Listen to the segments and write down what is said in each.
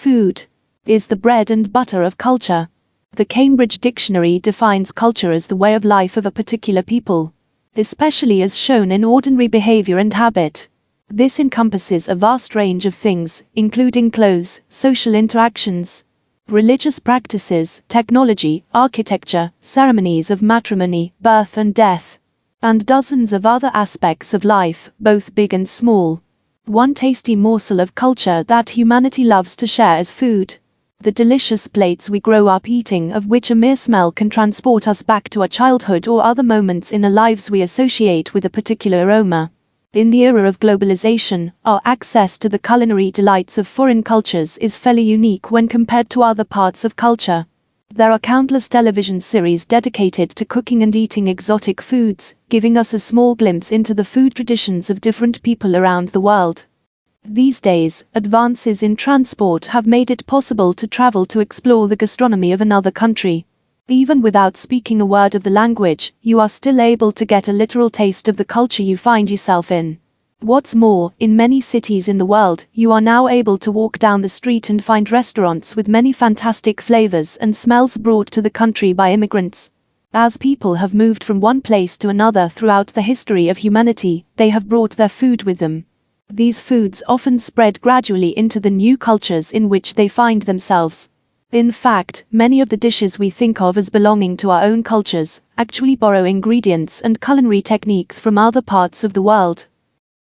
Food is the bread and butter of culture. The Cambridge Dictionary defines culture as the way of life of a particular people, especially as shown in ordinary behavior and habit. This encompasses a vast range of things, including clothes, social interactions, religious practices, technology, architecture, ceremonies of matrimony, birth and death, and dozens of other aspects of life, both big and small. One tasty morsel of culture that humanity loves to share is food. The delicious plates we grow up eating, of which a mere smell can transport us back to our childhood or other moments in our lives we associate with a particular aroma. In the era of globalization, our access to the culinary delights of foreign cultures is fairly unique when compared to other parts of culture. There are countless television series dedicated to cooking and eating exotic foods, giving us a small glimpse into the food traditions of different people around the world. These days, advances in transport have made it possible to travel to explore the gastronomy of another country. Even without speaking a word of the language, you are still able to get a literal taste of the culture you find yourself in. What's more, in many cities in the world, you are now able to walk down the street and find restaurants with many fantastic flavors and smells brought to the country by immigrants. As people have moved from one place to another throughout the history of humanity, they have brought their food with them. These foods often spread gradually into the new cultures in which they find themselves. In fact, many of the dishes we think of as belonging to our own cultures actually borrow ingredients and culinary techniques from other parts of the world.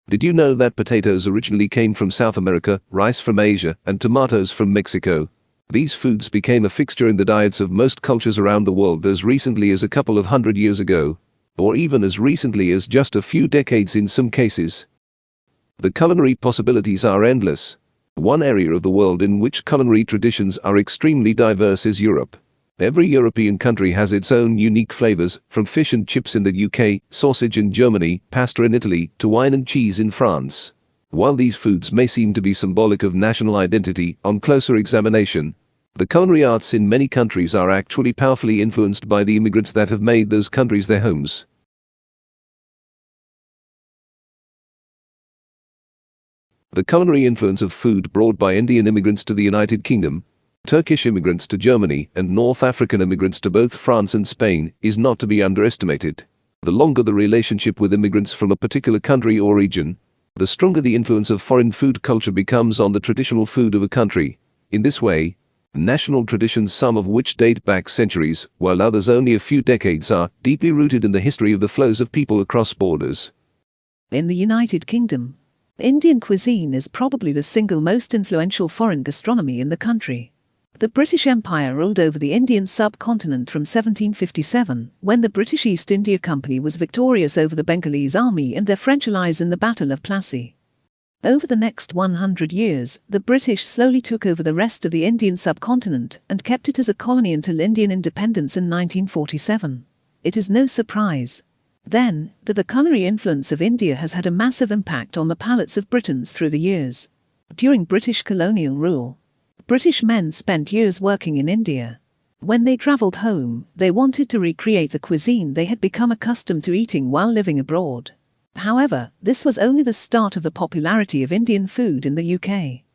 Did you know that potatoes originally came from South America, rice from Asia, and tomatoes from Mexico? These foods became a fixture in the diets of most cultures around the world as recently as a couple of hundred years ago, or even as recently as just a few decades in some cases. The culinary possibilities are endless. One area of the world in which culinary traditions are extremely diverse is Europe. Every European country has its own unique flavors, from fish and chips in the UK, sausage in Germany, pasta in Italy, to wine and cheese in France. While these foods may seem to be symbolic of national identity, on closer examination, the culinary arts in many countries are actually powerfully influenced by the immigrants that have made those countries their homes. The culinary influence of food brought by Indian immigrants to the United Kingdom, Turkish immigrants to Germany, and North African immigrants to both France and Spain is not to be underestimated. The longer the relationship with immigrants from a particular country or region, the stronger the influence of foreign food culture becomes on the traditional food of a country. In this way, national traditions, some of which date back centuries, while others only a few decades, are deeply rooted in the history of the flows of people across borders. In the United Kingdom, Indian cuisine is probably the single most influential foreign gastronomy in the country. The British Empire ruled over the Indian subcontinent from 1757, when the British East India Company was victorious over the Bengalese army and their French allies in the Battle of Plassey. Over the next 100 years, the British slowly took over the rest of the Indian subcontinent and kept it as a colony until Indian independence in 1947. It is no surprise, then, that the culinary influence of India has had a massive impact on the palates of Britons through the years. During British colonial rule, British men spent years working in India. When they travelled home, they wanted to recreate the cuisine they had become accustomed to eating while living abroad. However, this was only the start of the popularity of Indian food in the UK.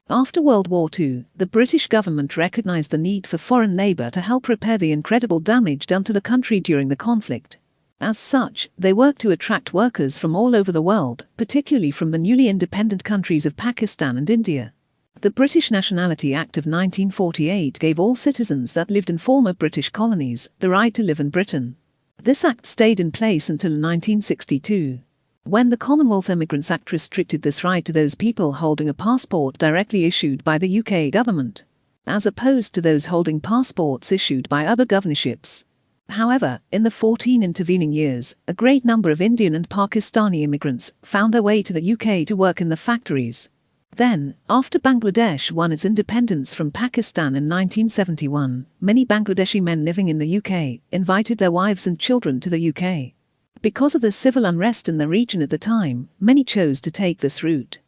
After World War II, the British government recognised the need for foreign labour to help repair the incredible damage done to the country during the conflict. As such, they worked to attract workers from all over the world, particularly from the newly independent countries of Pakistan and India. The British Nationality Act of 1948 gave all citizens that lived in former British colonies the right to live in Britain. This act stayed in place until 1962. When the Commonwealth Immigrants Act restricted this right to those people holding a passport directly issued by the UK government, as opposed to those holding passports issued by other governorships. However, in the 14 intervening years, a great number of Indian and Pakistani immigrants found their way to the UK to work in the factories. Then, after Bangladesh won its independence from Pakistan in 1971, many Bangladeshi men living in the UK invited their wives and children to the UK. Because of the civil unrest in the region at the time, many chose to take this route.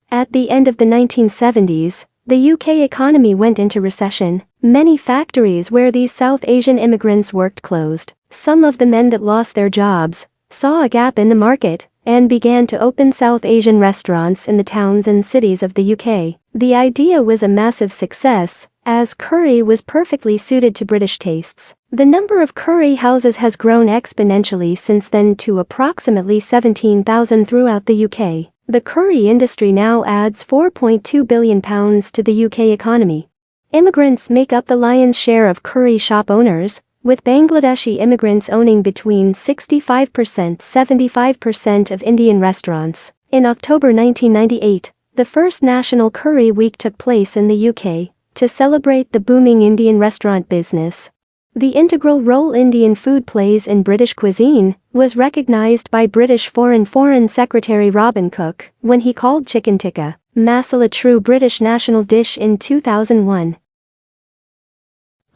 At the end of the 1970s, the UK economy went into recession. Many factories where these South Asian immigrants worked closed. Some of the men that lost their jobs saw a gap in the market and began to open South Asian restaurants in the towns and cities of the UK. The idea was a massive success, as curry was perfectly suited to British tastes. The number of curry houses has grown exponentially since then to approximately 17,000 throughout the UK. The curry industry now adds £4.2 billion to the UK economy. Immigrants make up the lion's share of curry shop owners, with Bangladeshi immigrants owning between 65–75% of Indian restaurants. In October 1998, the first National Curry Week took place in the UK to celebrate the booming Indian restaurant business. The integral role Indian food plays in British cuisine was recognized by British Foreign Secretary Robin Cook when he called chicken tikka masala a true British national dish in 2001.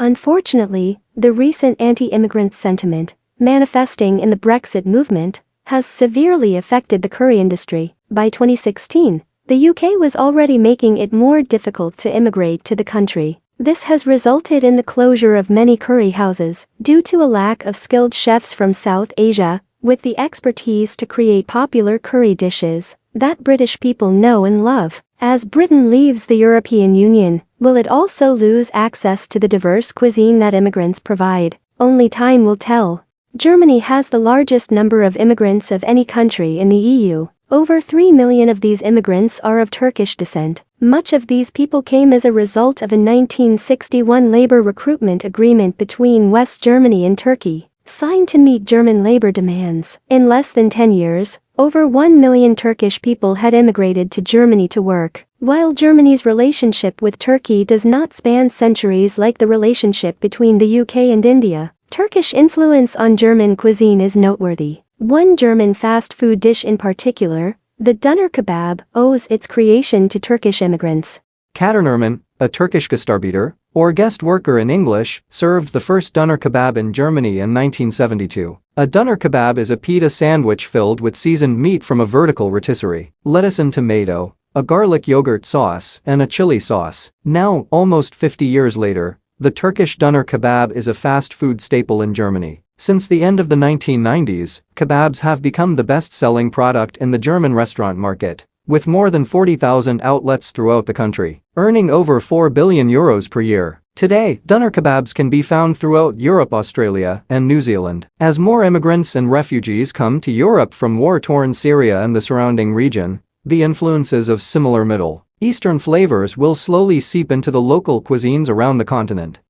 Unfortunately, the recent anti-immigrant sentiment, manifesting in the Brexit movement, has severely affected the curry industry. By 2016, the UK was already making it more difficult to immigrate to the country. This has resulted in the closure of many curry houses due to a lack of skilled chefs from South Asia with the expertise to create popular curry dishes that British people know and love. As Britain leaves the European Union, will it also lose access to the diverse cuisine that immigrants provide? Only time will tell. Germany has the largest number of immigrants of any country in the EU. Over 3 million of these immigrants are of Turkish descent. Much of these people came as a result of a 1961 labor recruitment agreement between West Germany and Turkey, signed to meet German labor demands. In less than 10 years, over 1 million Turkish people had immigrated to Germany to work. While Germany's relationship with Turkey does not span centuries like the relationship between the UK and India, Turkish influence on German cuisine is noteworthy. One German fast food dish in particular, the doner kebab, owes its creation to Turkish immigrants. Katernerman, a Turkish Gastarbeiter, or guest worker in English, served the first doner kebab in Germany in 1972. A doner kebab is a pita sandwich filled with seasoned meat from a vertical rotisserie, lettuce and tomato, a garlic yogurt sauce, and a chili sauce. Now, almost 50 years later, the Turkish doner kebab is a fast food staple in Germany. Since the end of the 1990s, kebabs have become the best-selling product in the German restaurant market, with more than 40,000 outlets throughout the country, earning over €4 billion per year. Today, doner kebabs can be found throughout Europe, Australia, and New Zealand. As more immigrants and refugees come to Europe from war-torn Syria and the surrounding region, the influences of similar Middle Eastern flavors will slowly seep into the local cuisines around the continent.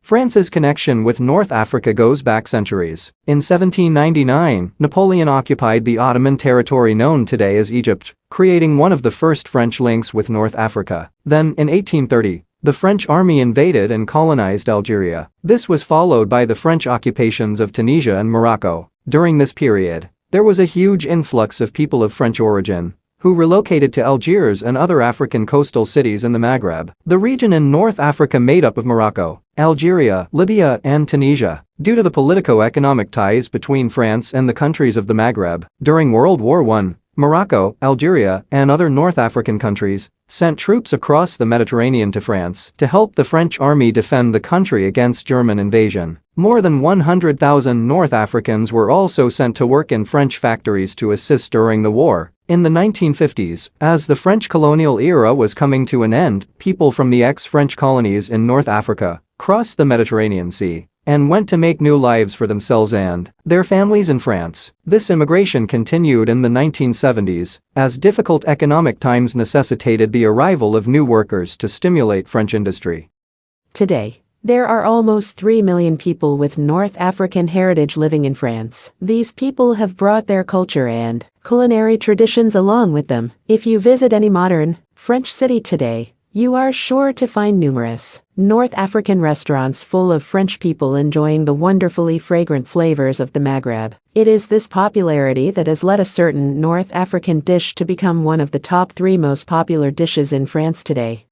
France's connection with North Africa goes back centuries. In 1799, Napoleon occupied the Ottoman territory known today as Egypt, creating one of the first French links with North Africa. Then, in 1830, the French army invaded and colonized Algeria. This was followed by the French occupations of Tunisia and Morocco. During this period, there was a huge influx of people of French origin, who relocated to Algiers and other African coastal cities in the Maghreb. The region in North Africa made up of Morocco, Algeria, Libya, and Tunisia. Due to the politico-economic ties between France and the countries of the Maghreb, during World War I, Morocco, Algeria, and other North African countries sent troops across the Mediterranean to France to help the French army defend the country against German invasion. More than 100,000 North Africans were also sent to work in French factories to assist during the war. In the 1950s, as the French colonial era was coming to an end, people from the ex-French colonies in North Africa crossed the Mediterranean Sea and went to make new lives for themselves and their families in France. This immigration continued in the 1970s, as difficult economic times necessitated the arrival of new workers to stimulate French industry. Today, there are almost 3 million people with North African heritage living in France. These people have brought their culture and culinary traditions along with them. If you visit any modern French city today, you are sure to find numerous North African restaurants full of French people enjoying the wonderfully fragrant flavors of the Maghreb. It is this popularity that has led a certain North African dish to become one of the top 3 most popular dishes in France today.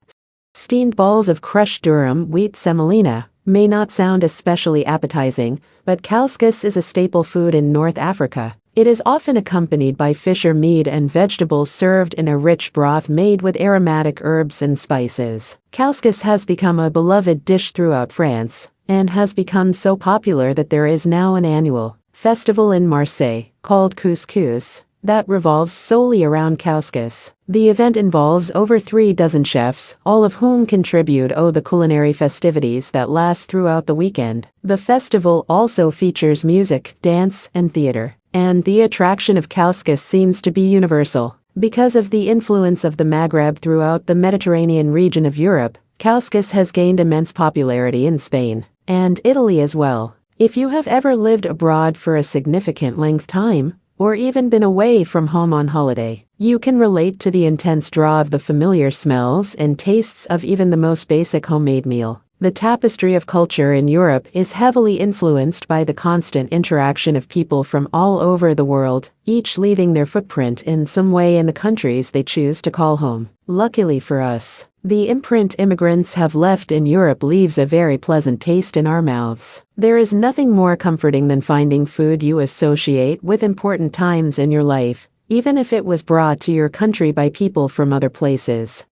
Steamed balls of crushed durum wheat semolina may not sound especially appetizing, but couscous is a staple food in North Africa. It is often accompanied by fish or meat and vegetables served in a rich broth made with aromatic herbs and spices. Couscous has become a beloved dish throughout France and has become so popular that there is now an annual festival in Marseille called Couscous. that revolves solely around couscous. The event involves over 3 dozen chefs, all of whom contribute to the culinary festivities that last throughout the weekend. The festival also features music, dance, and theater. And the attraction of couscous seems to be universal. Because of the influence of the Maghreb throughout the Mediterranean region of Europe, couscous has gained immense popularity in Spain and Italy as well. If you have ever lived abroad for a significant length time, or even been away from home on holiday, you can relate to the intense draw of the familiar smells and tastes of even the most basic homemade meal. The tapestry of culture in Europe is heavily influenced by the constant interaction of people from all over the world, each leaving their footprint in some way in the countries they choose to call home. Luckily for us, the imprint immigrants have left in Europe leaves a very pleasant taste in our mouths. There is nothing more comforting than finding food you associate with important times in your life, even if it was brought to your country by people from other places.